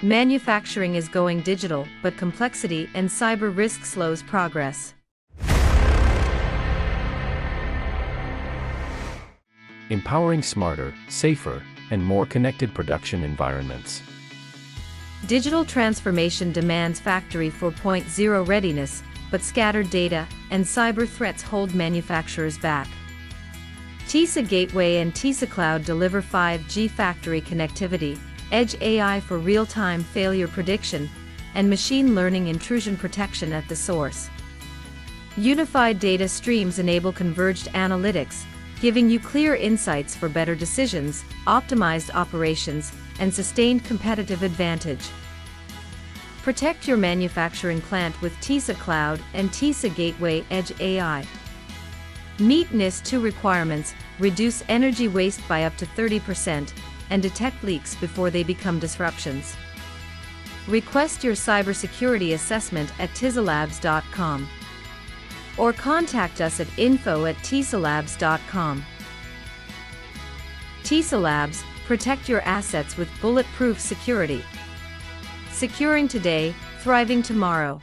Manufacturing is going digital, but complexity and cyber risk slows progress. Empowering smarter, safer, and more connected production environments. Digital transformation demands Factory 4.0 readiness, but scattered data and cyber threats hold manufacturers back. TISA Gateway and TisaCloud deliver 5G factory connectivity, edge AI for real-time failure prediction, and machine learning intrusion protection at the source. Unified data streams enable converged analytics, giving you clear insights for better decisions, optimized operations, and sustained competitive advantage. Protect your manufacturing plant with TisaCloud and TISA Gateway Edge AI. Meet NIS2 requirements, reduce energy waste by up to 30%, and detect leaks before they become disruptions. Request your cybersecurity assessment at TisaLabs.com or contact us at info@TisaLabs.com. TisaLabs, protect your assets with bulletproof security. Securing today, thriving tomorrow.